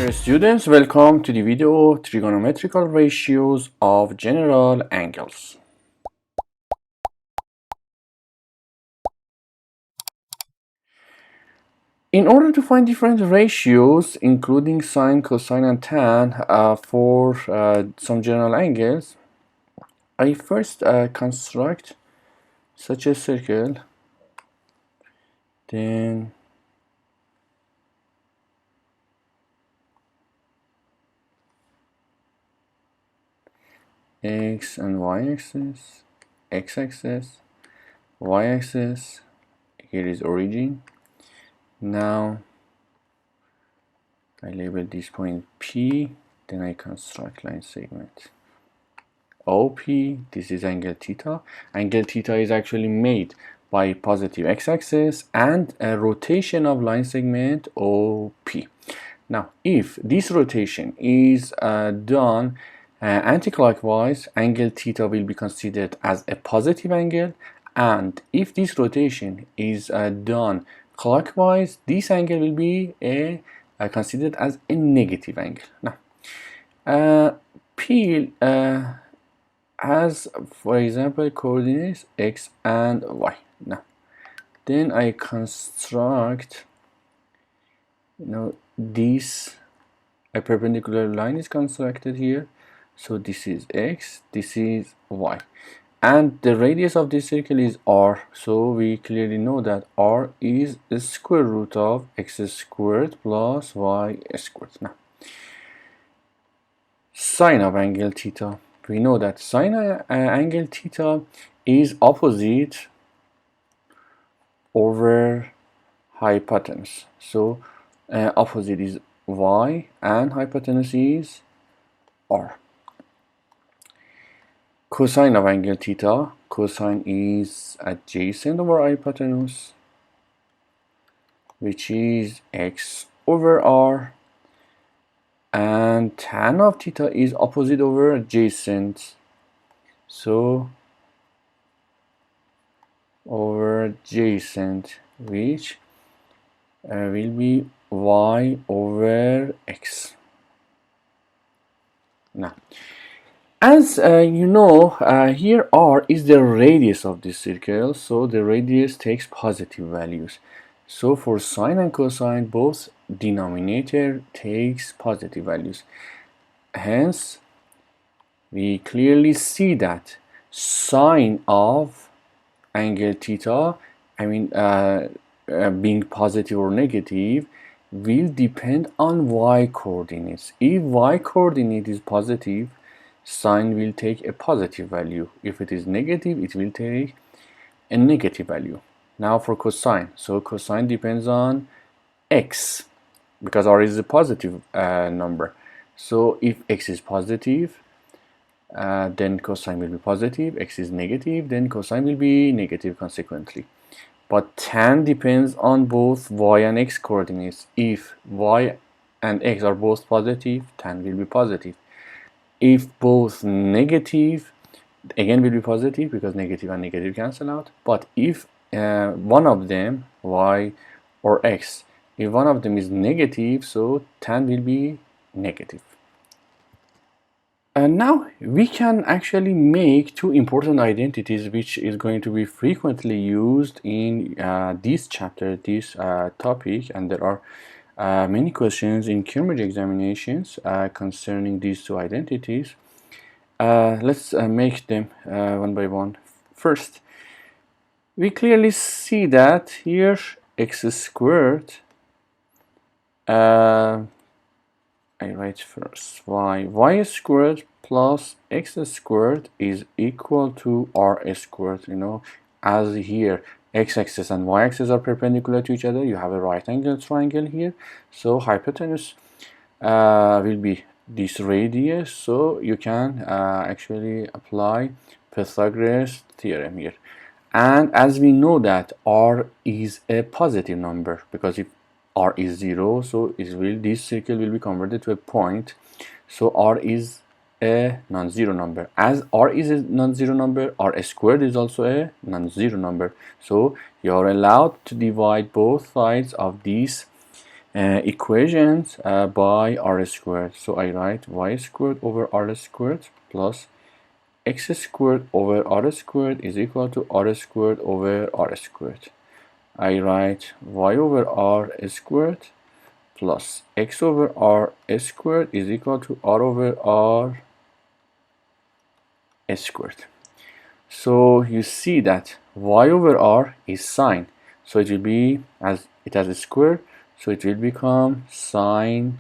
Dear students, welcome to the video Trigonometrical Ratios of General Angles. In order to find different ratios, including sine, cosine, and tan for some general angles, I first construct such a circle, then x and y-axis, x-axis, y-axis, here is origin. Now I label this point P, then I construct line segment OP. This is angle theta. Angle theta is actually made by positive x-axis and a rotation of line segment OP. Now, if this rotation is done anti-clockwise, angle theta will be considered as a positive angle, and if this rotation is done clockwise, this angle will be considered as a negative angle. Now, P has, for example, coordinates x and y. Now, then I construct, this a perpendicular line is constructed here. So this is x, this is y, and the radius of this circle is r. So we clearly know that r is the square root of x squared plus y squared. Now, sine of angle theta. We know that sine angle theta is opposite over hypotenuse. So opposite is y and hypotenuse is r. Cosine of angle theta. Cosine is adjacent over hypotenuse, which is x over r, and tan of theta is opposite over adjacent, so over adjacent, which will be y over x. Now, as you know, here r is the radius of this circle, so the radius takes positive values. So for sine and cosine, both denominator takes positive values. Hence, we clearly see that sine of angle theta, being positive or negative, will depend on y coordinates. If y coordinate is positive, sine will take a positive value. If it is negative, it will take a negative value. Now for cosine, so cosine depends on x, because r is a positive number. So if x is positive, then cosine will be positive. X is negative, then cosine will be negative consequently. But tan depends on both y and x coordinates. If y and x are both positive, tan will be positive. If both negative, again will be positive, because negative and negative cancel out. But if one of them, y or x, if one of them is negative, so tan will be negative. And now we can actually make two important identities, which is going to be frequently used in this chapter, this topic, and there are many questions in Cambridge examinations concerning these two identities. Let's make them one by one. First, we clearly see that here x squared, I write first y squared plus x squared is equal to r squared. As here x-axis and y-axis are perpendicular to each other, you have a right angle triangle here, so hypotenuse will be this radius, so you can actually apply Pythagoras theorem here. And as we know that r is a positive number, because if r is 0, so this circle will be converted to a point, so r is a non-zero number. As r is a non-zero number, r squared is also a non-zero number, so you are allowed to divide both sides of this equations by r squared. So I write y squared over r squared plus x squared over r squared is equal to r squared over r squared. I write y over r squared plus x over r squared is equal to r over r squared. So you see that y over r is sine. So it will be, as it has a square, so it will become sine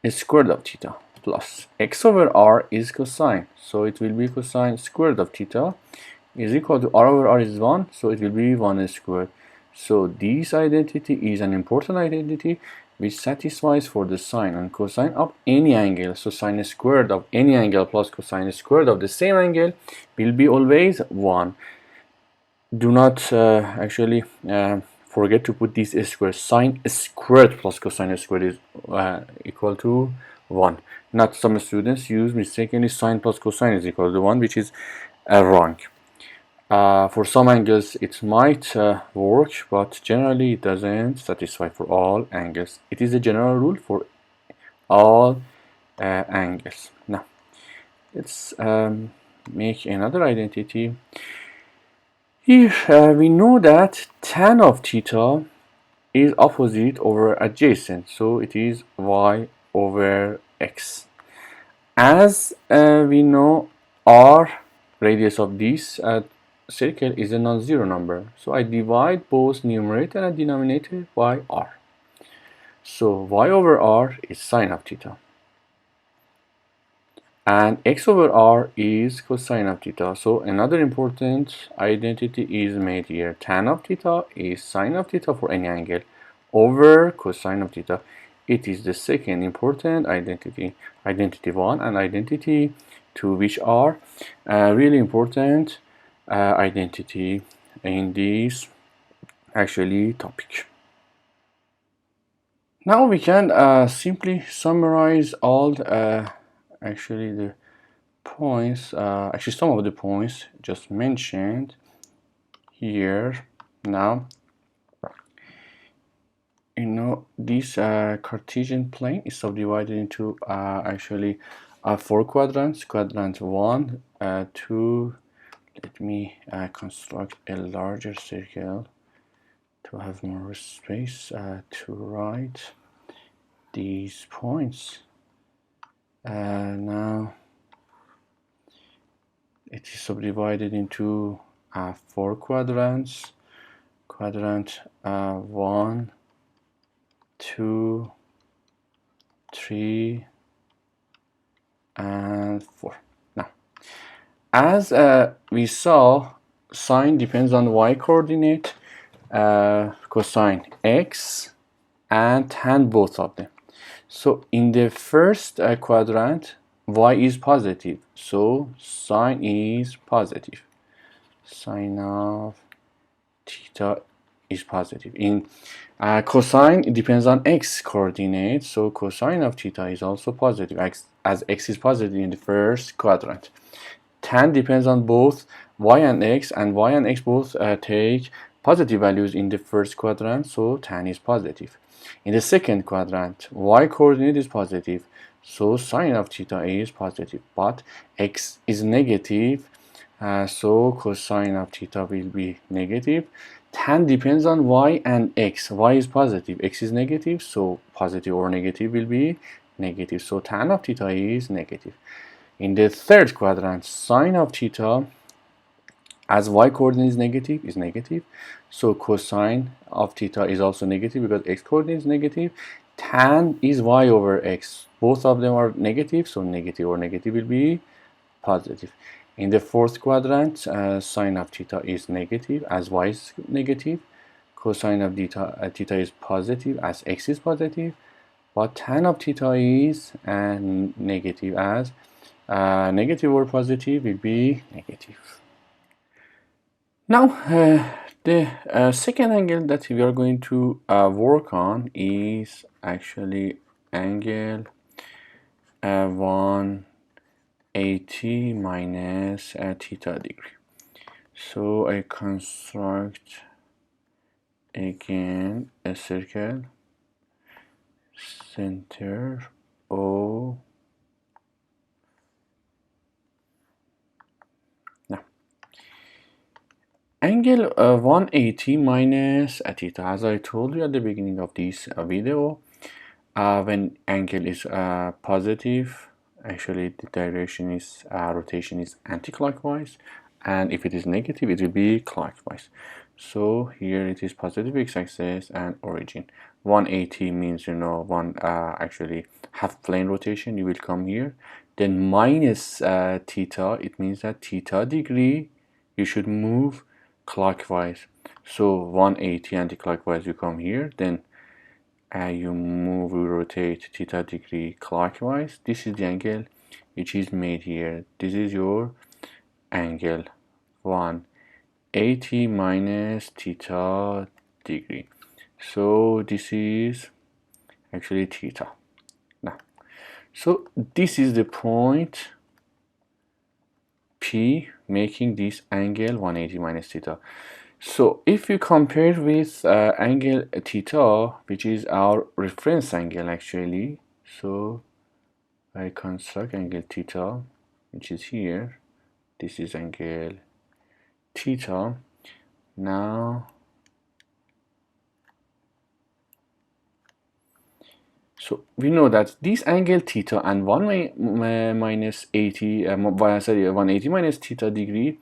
squared of theta plus x over r is cosine. So it will be cosine squared of theta is equal to r over r is 1. So it will be 1 squared. So this identity is an important identity which satisfies for the sine and cosine of any angle. So sine squared of any angle plus cosine squared of the same angle will be always 1. Do not actually forget to put this square. Sine squared plus cosine squared is equal to 1. Not some students use mistakenly sine plus cosine is equal to 1, which is wrong. For some angles it might work, but generally it doesn't satisfy for all angles. It is a general rule for all angles. Now let's make another identity. Here we know that tan of theta is opposite over adjacent, so it is y over x. As we know, r, radius of this circle, is a non-zero number, so I divide both numerator and denominator by r. So y over r is sine of theta, and x over r is cosine of theta. So another important identity is made here. Tan of theta is sine of theta for any angle over cosine of theta. It is the second important identity, identity 1 and identity 2, which are really important identity in this actually topic. Now we can simply summarize all actually the points, actually some of the points just mentioned here. Now, you know, this Cartesian plane is subdivided into actually 4 quadrants. Quadrant 1, 2, let me construct a larger circle to have more space to write these points. Now it is subdivided into 4 quadrants. Quadrant 1, 2, 3, and 4. Now, as we saw, sine depends on y coordinate, cosine x, and tan both of them. So in the first quadrant, y is positive, so sine is positive. Sine of theta is positive. In cosine, it depends on x coordinate, so cosine of theta is also positive, as x is positive in the first quadrant. Tan depends on both y and x both take positive values in the first quadrant, so tan is positive. In the second quadrant, y coordinate is positive, so sine of theta is positive, but x is negative, so cosine of theta will be negative. Tan depends on y and x. Y is positive, x is negative, so positive or negative will be negative, so tan of theta is negative. In the third quadrant, sine of theta, as y coordinate is negative, so cosine of theta is also negative because x coordinate is negative. Tan is y over x. Both of them are negative, so negative or negative will be positive. In the fourth quadrant, sine of theta is negative as y is negative. Cosine of theta is positive as x is positive. But tan of theta is negative, as negative or positive will be negative. Now, the second angle that we are going to work on is actually angle 180 minus theta degree. So I construct again a circle center O. Now, angle 180 minus theta. As I told you at the beginning of this video, when angle is positive, actually the direction is rotation is anti-clockwise, and if it is negative, it will be clockwise. So here it is positive x-axis and origin. 180 means, you know, one actually half plane rotation. You will come here. Then minus theta, it means that theta degree you should move clockwise. So 180 anti-clockwise, you come here. Then you move, you rotate theta degree clockwise. This is the angle which is made here. This is your angle 180 minus theta degree. So this is actually theta. Now, so this is the point P making this angle 180 minus theta. So if you compare with angle theta, which is our reference angle actually, so I construct angle theta, which is here. This is angle theta. Now, so we know that this angle theta and 180 minus theta degree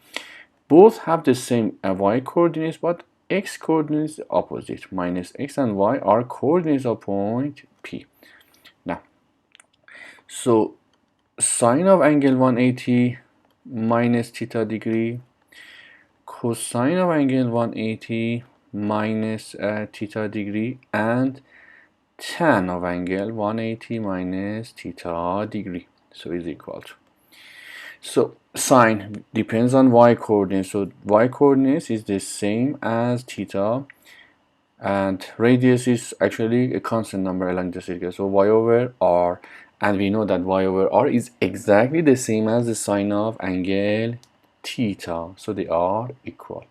both have the same y coordinates, but x coordinates is opposite. Minus x and y are coordinates of point P. Now, so sine of angle 180 minus theta degree, cosine of angle 180 minus theta degree, and tan of angle 180 minus theta degree, so is equal to. So sine depends on y coordinates, so y coordinates is the same as theta, and radius is actually a constant number along the circle, so y over r, and we know that y over r is exactly the same as the sine of angle theta, so they are equal.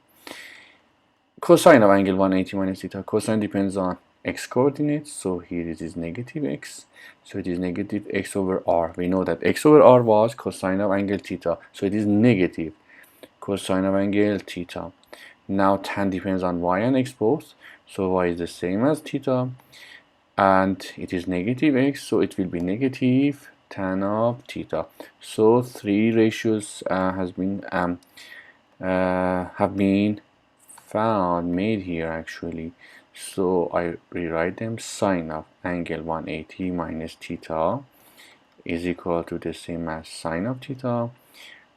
Cosine of angle 180 minus theta, cosine depends on x coordinates, so here it is negative x, so it is negative x over r. We know that x over r was cosine of angle theta, so it is negative cosine of angle theta. Now tan depends on y and x both, so y is the same as theta, and it is negative x, so it will be negative tan of theta. So three ratios have been made here actually. So I rewrite them. Sine of angle 180 minus theta is equal to the same as sine of theta.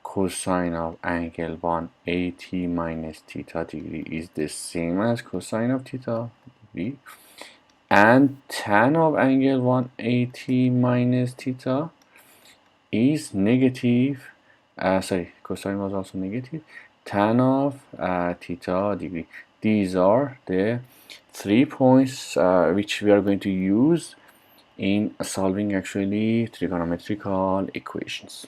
Cosine of angle 180 minus theta degree is the same as cosine of theta degree. And tan of angle 180 minus theta is negative, cosine was also negative, tan of theta degree. These are the 3 points which we are going to use in solving actually trigonometrical equations.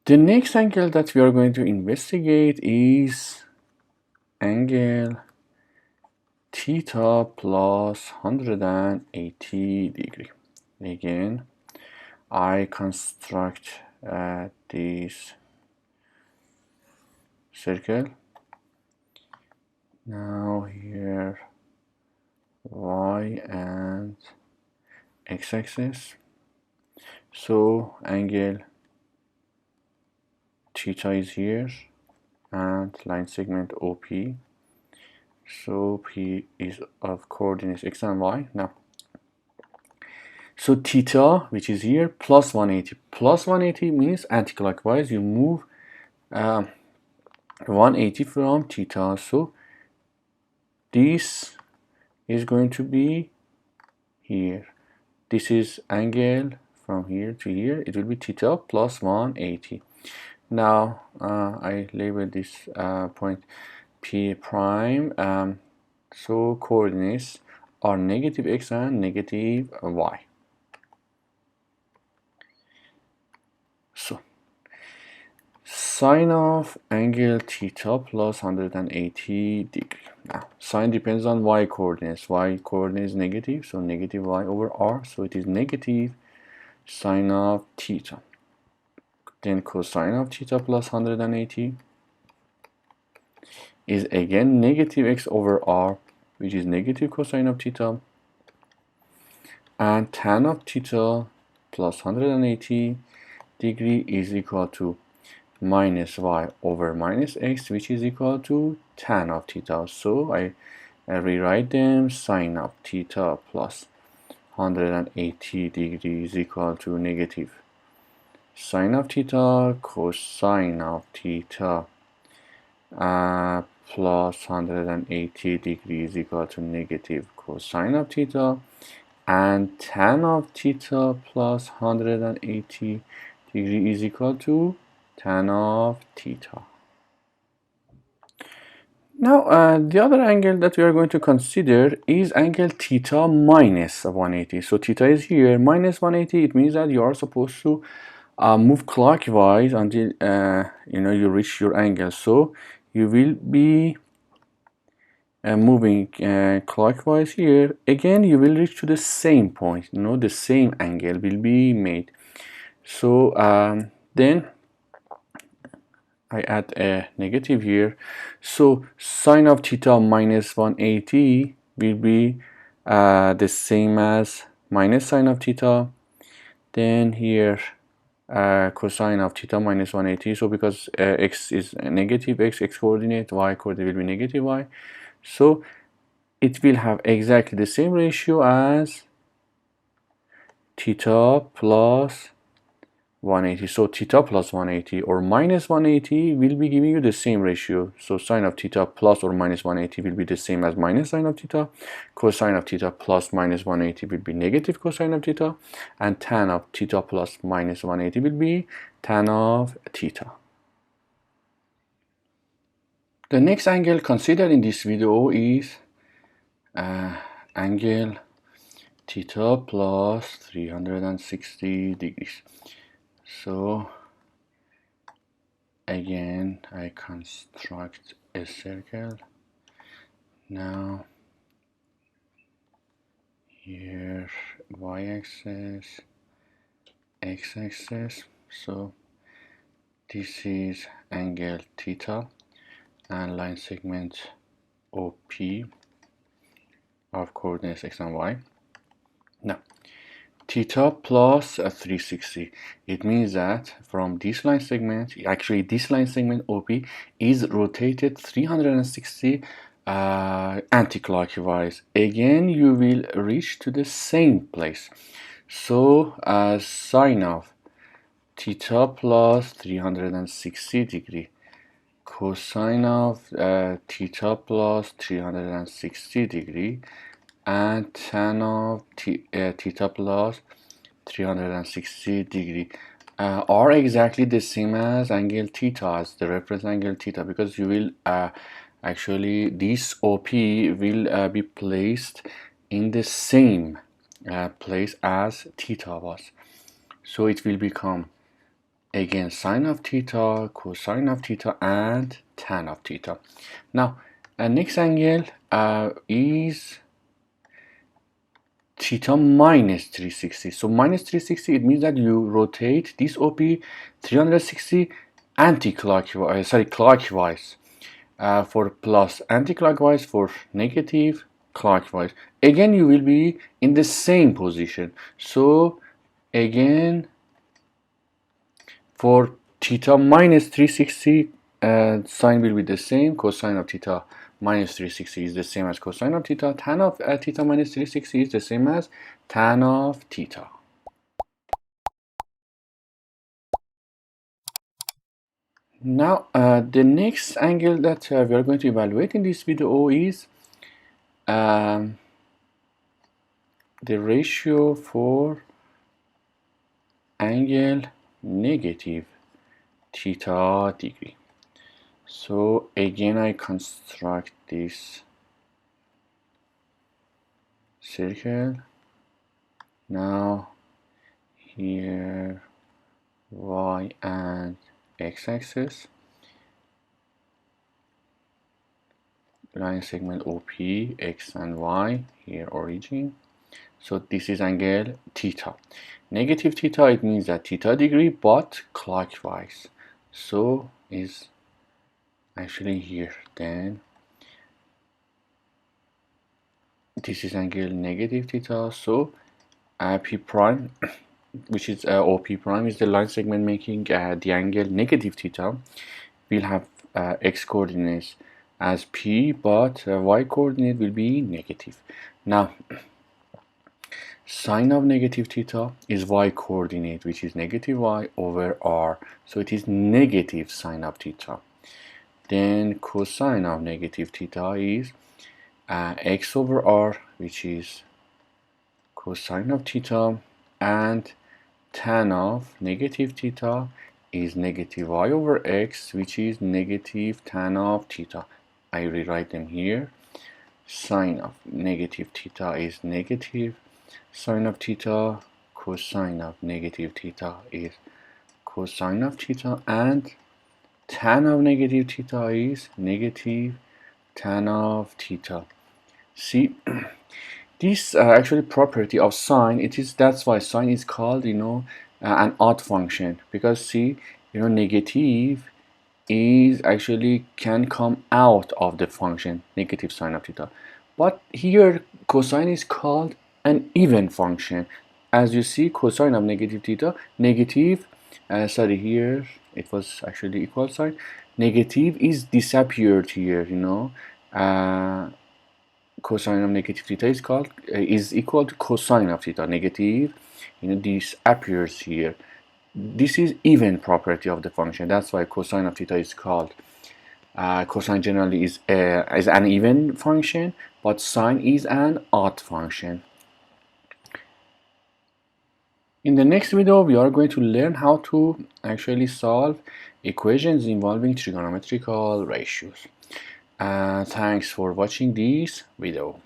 The next angle that we are going to investigate is angle theta plus 180 degree. Again, I construct this circle. Now here y and x-axis. So angle theta is here and line segment OP. So P is of coordinates x and y. Now, so theta, which is here, plus 180. Plus 180 means anti-clockwise. You move 180 from theta. So this is going to be here. This is angle from here to here. It will be theta plus 180. Now I label this point P prime. So coordinates are negative x and negative y. So sine of angle theta plus 180 degree. Now, sine depends on y coordinates. Y coordinate is negative, so negative y over r. So it is negative sine of theta. Then cosine of theta plus 180 is again negative x over r, which is negative cosine of theta. And tan of theta plus 180 degree is equal to minus y over minus x, which is equal to tan of theta. So I rewrite them. Sine of theta plus 180 degree is equal to negative sine of theta cosine of theta plus 180 degree is equal to negative cosine of theta, and tan of theta plus 180 degree is equal to tan of theta. Now, the other angle that we are going to consider is angle theta minus 180. So theta is here, minus 180. It means that you are supposed to move clockwise until you reach your angle. So you will be moving clockwise here. Again, you will reach to the same point. The same angle will be made. So then I add a negative here. So sine of theta minus 180 will be the same as minus sine of theta. Then here cosine of theta minus 180. So because x is negative x coordinate, y coordinate will be negative y. So it will have exactly the same ratio as theta plus 180. So theta plus 180 or minus 180 will be giving you the same ratio. So sine of theta plus or minus 180 will be the same as minus sine of theta. Cosine of theta plus minus 180 will be negative cosine of theta. And tan of theta plus minus 180 will be tan of theta. The next angle considered in this video is angle theta plus 360 degrees. So again I construct a circle. Now here y-axis, x-axis. So this is angle theta and line segment OP of coordinates x and y. Now theta plus 360. It means that from this line segment, actually this line segment OP is rotated 360 anti-clockwise. Again, you will reach to the same place. So sine of theta plus 360 degree cosine of theta plus 360 degree and tan of theta plus 360 degree are exactly the same as angle theta, as the reference angle theta, because you will actually this OP will be placed in the same place as theta was. So it will become again sine of theta, cosine of theta, and tan of theta. Now next angle is theta minus 360. So minus 360, it means that you rotate this OP 360 anti-clockwise, clockwise for plus, anti-clockwise for negative, clockwise. Again, you will be in the same position. So again, for theta minus 360, sine will be the same. Cosine of theta minus 360 is the same as cosine of theta. Tan of theta minus 360 is the same as tan of theta. Now, the next angle that we are going to evaluate in this video is the ratio for angle negative theta degree. So again, I construct this circle. Now here y and x-axis, line segment OP, x and y, here origin. So this is angle theta. Negative theta, it means that theta degree, but clockwise. So is actually here. Then this is angle negative theta. So P prime, which is OP prime, is the line segment making the angle negative theta. We'll have x coordinates as P, but y coordinate will be negative. Now, sine of negative theta is y coordinate, which is negative y over r. So it is negative sine of theta. Then cosine of negative theta is x over r, which is cosine of theta, and tan of negative theta is negative y over x, which is negative tan of theta. I rewrite them here. Sine of negative theta is negative sine of theta, cosine of negative theta is cosine of theta, and tan of negative theta is negative tan of theta. See, this actually property of sine, that's why sine is called, an odd function, because see, negative is actually can come out of the function negative sine of theta, but here cosine is called an even function. As you see, cosine of negative theta, negative, sorry, here it was actually equal sign, negative is disappeared here, cosine of negative theta is equal to cosine of theta. Negative, this appears here. This is even property of the function. That's why cosine of theta is called. Cosine generally is an even function, but sine is an odd function. In the next video, we are going to learn how to actually solve equations involving trigonometrical ratios. Thanks for watching this video.